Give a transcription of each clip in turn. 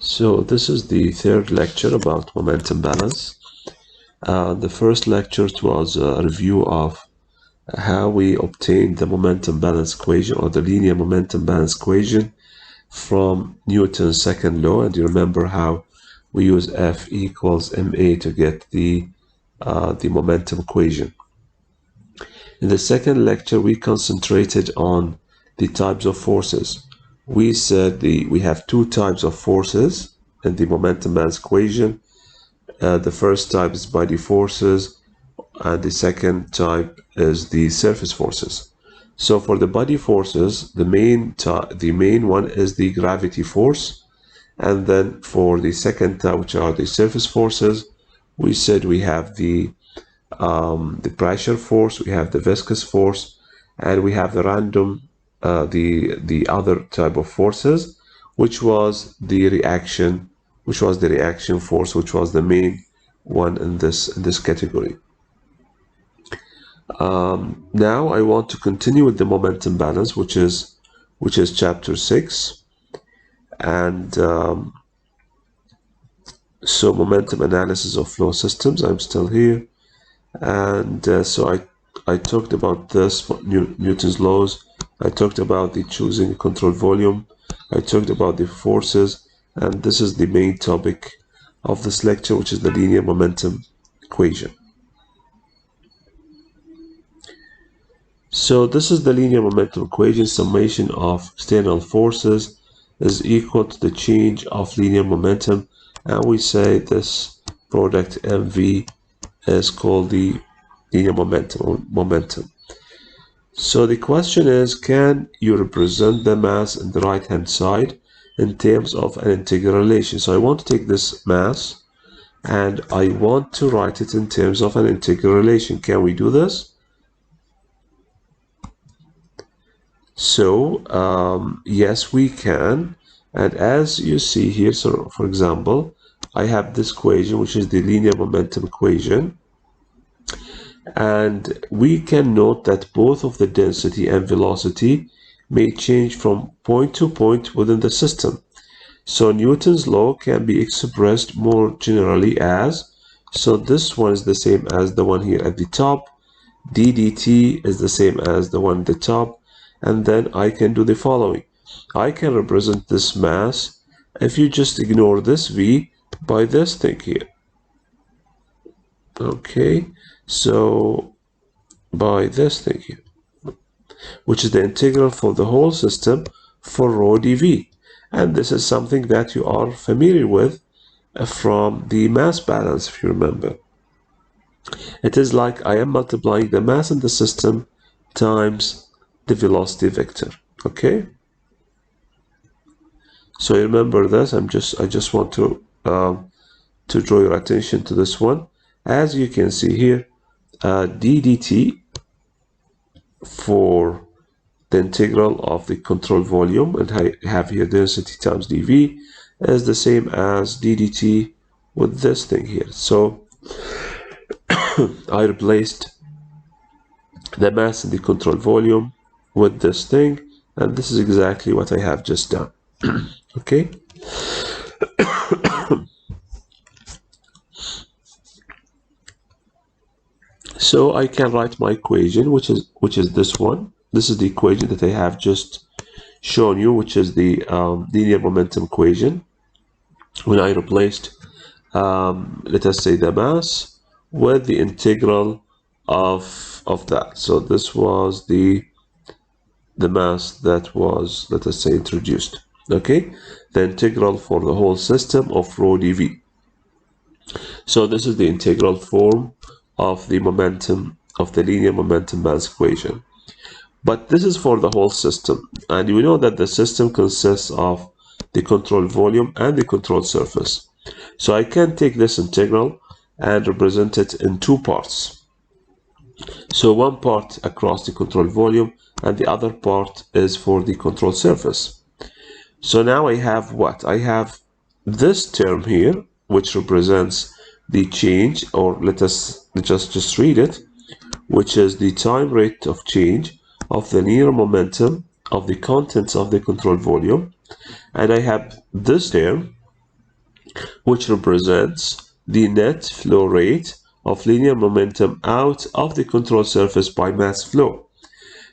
So this is the third lecture about momentum balance. The first lecture was a review of how we obtained the momentum balance equation or the linear momentum balance equation from Newton's second law. And you remember how we use F equals ma to get the momentum equation. In the second lecture, we concentrated on the types of forces. We said we have two types of forces in the momentum balance equation. The first type is body forces, and the second type is the surface forces. So for the body forces, the main one is the gravity force, and then for the second type, which are the surface forces, we said we have the pressure force, we have the viscous force, and we have the random, the other type of forces, which was the reaction force, which was the main one in this category. Now I want to continue with the momentum balance, which is chapter 6, and so momentum analysis of flow systems. I'm still here, and so I talked about this, Newton's laws. I talked about the choosing control volume. I talked about the forces, and this is the main topic of this lecture, which is the linear momentum equation. So this is the linear momentum equation. Summation of external forces is equal to the change of linear momentum, and we say this product mv is called the linear momentum. So the question is, can you represent the mass in the right hand side in terms of an integral relation? So I want to take this mass and I want to write it in terms of an integral relation. Can we do this? So yes, we can. And as you see here, so for example, I have this equation, which is the linear momentum equation. And we can note that both of the density and velocity may change from point to point within the system. So Newton's law can be expressed more generally as, so this one is the same as the one here at the top, d dt is the same as the one at the top, and then I can do the following. I can represent this mass, if you just ignore this v, by this thing here. Okay, so by this thing here, which is the integral for the whole system for rho dv. And this is something that you are familiar with from the mass balance, if you remember. It is like I am multiplying the mass in the system times the velocity vector. Okay, so you remember this. I just want to draw your attention to this one. As you can see here, d dt for the integral of the control volume, and I have here density times dv, is the same as d dt with this thing here. So I replaced the mass in the control volume with this thing, and this is exactly what I have just done. Okay. So I can write my equation, which is this one. This is the equation that I have just shown you, which is the linear momentum equation. When I replaced, let us say, the mass with the integral of that. So this was the mass that was, let us say, introduced. Okay, the integral for the whole system of rho dv. So this is the integral form of the momentum of the linear momentum balance equation. But this is for the whole system, and we know that the system consists of the control volume and the control surface. So I can take this integral and represent it in two parts. So one part across the control volume and the other part is for the control surface. So now I have what? I have this term here, which represents the change, or let us just read it, which is the time rate of change of the linear momentum of the contents of the control volume. And I have this term, which represents the net flow rate of linear momentum out of the control surface by mass flow.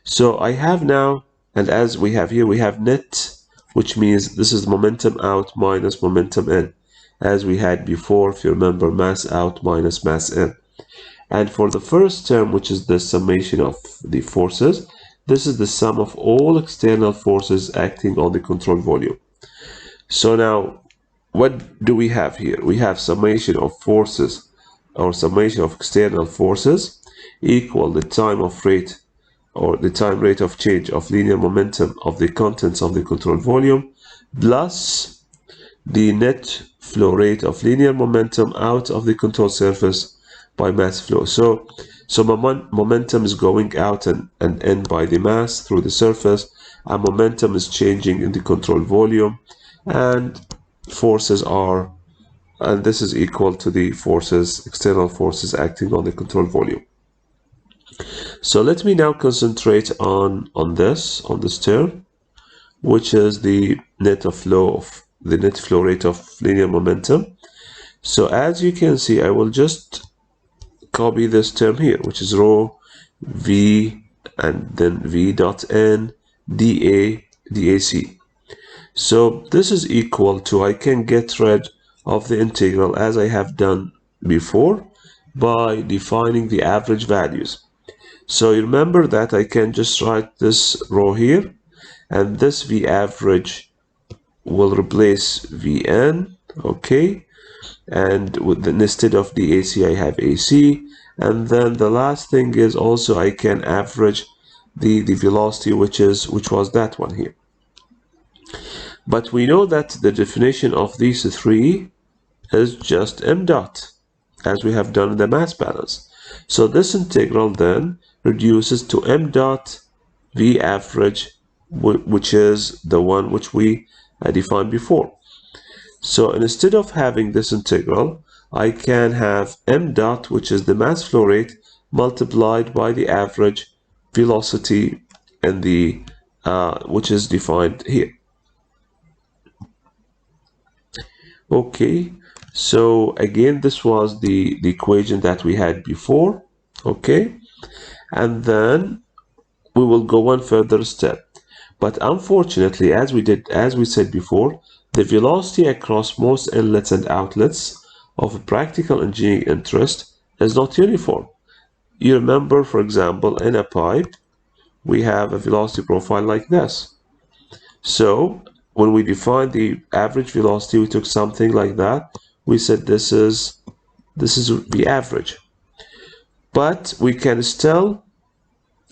So I have now, and as we have here, we have net, which means this is momentum out minus momentum in, as we had before, if you remember, mass out minus mass in. And for the first term, which is the summation of the forces, this is the sum of all external forces acting on the control volume. So now, what do we have here? We have summation of forces, or summation of external forces, equal the time of rate, or the time rate of change of linear momentum of the contents of the control volume, plus the net flow rate of linear momentum out of the control surface by mass flow. So momentum is going out and in by the mass through the surface, and momentum is changing in the control volume, and forces are, and this is equal to the forces, external forces acting on the control volume. So let me now concentrate on this term, which is the net flow rate of linear momentum. So as you can see, I will just copy this term here, which is rho v and then v dot n dac. So this is equal to, I can get rid of the integral as I have done before by defining the average values. So you remember that I can just write this row here, and this v average will replace vn, okay, and instead of dac I have ac, and then the last thing is also I can average the velocity, which was that one here. But we know that the definition of these three is just m dot, as we have done in the mass balance. So this integral then reduces to m dot v average, which is the one which we defined before. So instead of having this integral, I can have m dot, which is the mass flow rate, multiplied by the average velocity in the which is defined here. Okay, so again, this was the equation that we had before. Okay, and then we will go one further step. But unfortunately, as we said before, the velocity across most inlets and outlets of practical engineering interest is not uniform. You remember, for example, in a pipe, we have a velocity profile like this. So when we defined the average velocity, we took something like that. We said this is the average. But we can still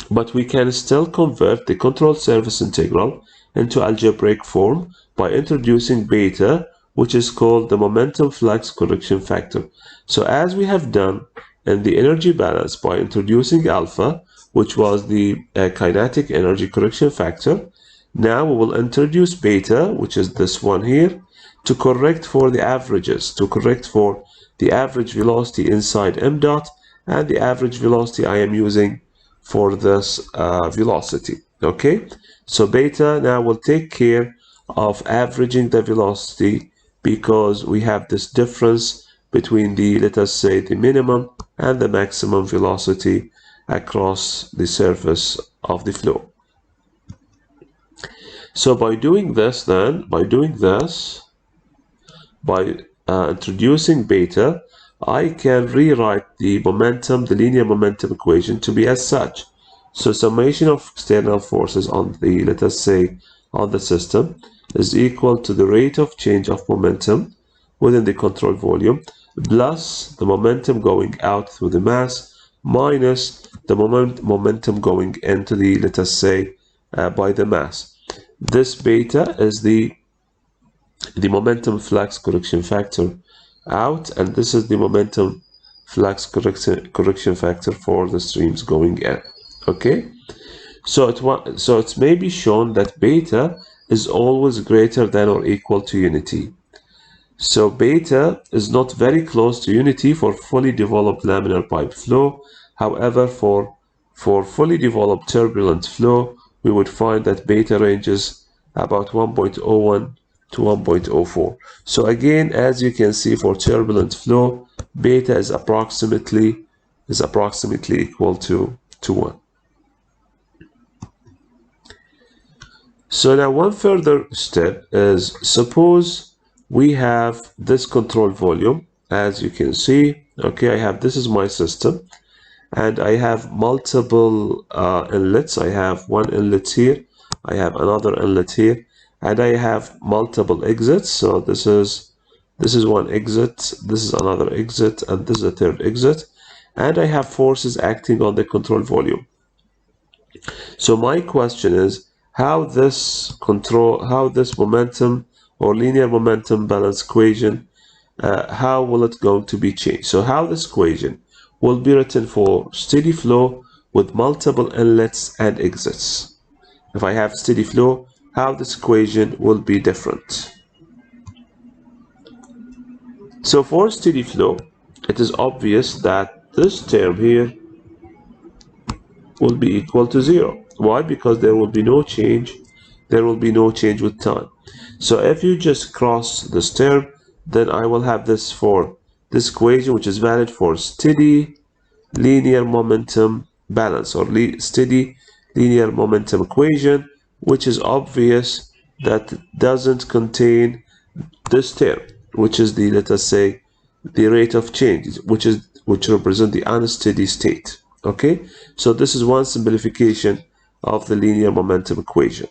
convert the control surface integral into algebraic form by introducing beta, which is called the momentum flux correction factor. So as we have done in the energy balance by introducing alpha, which was the kinetic energy correction factor, now we will introduce beta, which is this one here, to correct for the averages, to correct for the average velocity inside m dot and the average velocity I am using for this velocity. Okay, so beta now will take care of averaging the velocity, because we have this difference between the, let us say, the minimum and the maximum velocity across the surface of the flow. So by doing this, by introducing beta, I can rewrite the linear momentum equation to be as such. So summation of external forces on the, let us say, on the system is equal to the rate of change of momentum within the control volume plus the momentum going out through the mass minus the momentum going into the, let us say, by the mass. This beta is the momentum flux correction factor out, and this is the momentum flux correction factor for the streams going in. Okay, so it may be shown that beta is always greater than or equal to unity. So beta is not very close to unity for fully developed laminar pipe flow. However, for fully developed turbulent flow, we would find that beta ranges about 1.01 to 1.04. So again, as you can see, for turbulent flow, beta is approximately equal to 1. So now one further step is, suppose we have this control volume, as you can see. Okay, this is my system, and I have multiple inlets. I have one inlet here, I have another inlet here, and I have multiple exits. So this is one exit, this is another exit, and this is a third exit, and I have forces acting on the control volume. So my question is, how this momentum or linear momentum balance equation, how will it going to be changed? So how this equation will be written for steady flow with multiple inlets and exits. If I have steady flow, how this equation will be different. So for steady flow, it is obvious that this term here will be equal to 0. Why? Because there will be no change. There will be no change with time. So if you just cross this term, then I will have this for this equation, which is valid for steady linear momentum balance, or steady linear momentum equation, which is obvious that doesn't contain this term, which is the, let us say, the rate of change, which represent the unsteady state. Okay, so this is one simplification of the linear momentum equation.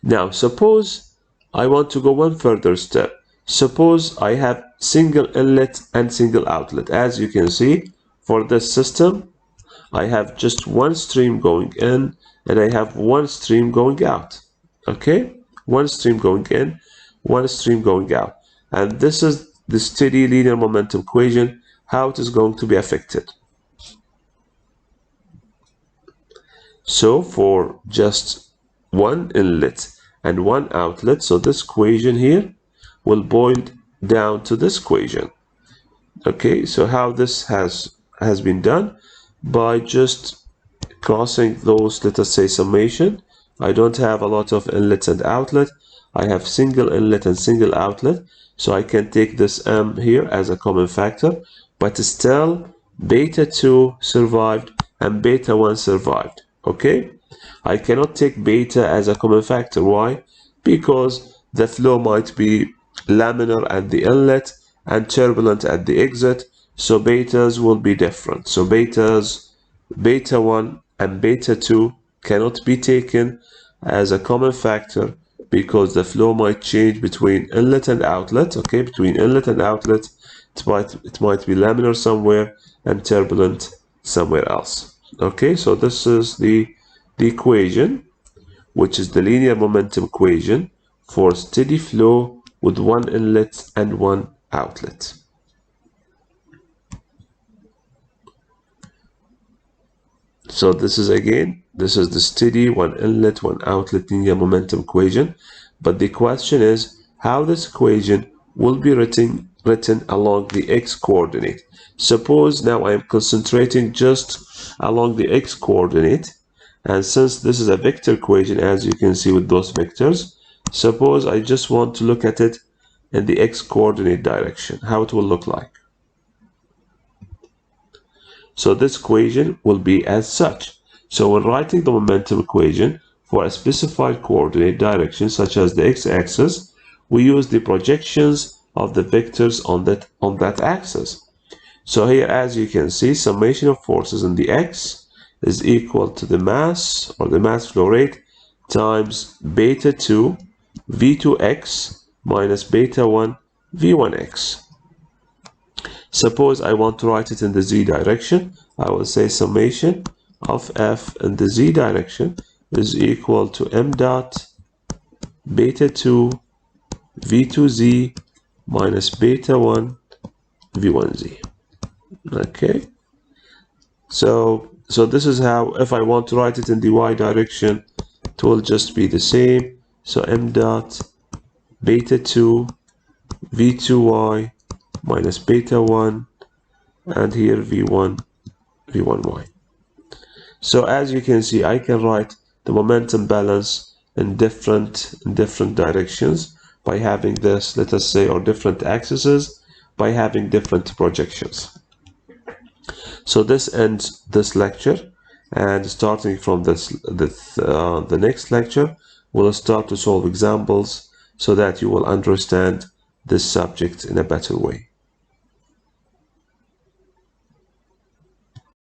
Now suppose I want to go one further step. Suppose I have single inlet and single outlet. As you can see, for this system, I have just one stream going in and I have one stream going out. Okay, one stream going in, one stream going out, and this is the steady linear momentum equation, how it is going to be affected. So for just one inlet and one outlet, so this equation here will boil down to this equation. Okay, so how this has been done, by just crossing those, let us say, summation. I don't have a lot of inlets and outlet. I have single inlet and single outlet, so I can take this m here as a common factor, but still beta 2 survived and beta 1 survived. Okay, I cannot take beta as a common factor. Why? Because the flow might be laminar at the inlet and turbulent at the exit, so betas will be different. So beta 1 and beta 2 cannot be taken as a common factor because the flow might change between inlet and outlet. Okay, between inlet and outlet, it might be laminar somewhere and turbulent somewhere else. Okay, so this is the equation, which is the linear momentum equation for steady flow with one inlet and one outlet. So this is the steady one inlet, one outlet linear momentum equation. But the question is how this equation will be written along the x coordinate. Suppose now I am concentrating just along the x coordinate, and since this is a vector equation, as you can see with those vectors, suppose I just want to look at it in the x coordinate direction, how it will look like. So this equation will be as such. So when writing the momentum equation for a specified coordinate direction, such as the x-axis, we use the projections of the vectors on that axis. So here, as you can see, summation of forces in the x is equal to the mass, or the mass flow rate, times beta 2 v2x minus beta 1 v1x. Suppose I want to write it in the z direction. I will say summation of f in the z direction is equal to m dot beta 2 v2z minus beta 1 v1z. Okay, so this is how, if I want to write it in the y direction, it will just be the same. So m dot beta 2 v2y minus beta 1, and here v1 v1y. So as you can see, I can write the momentum balance in different directions by having this, let us say, or different axes by having different projections. So this ends this lecture, and starting from the next lecture, we'll start to solve examples so that you will understand this subject in a better way.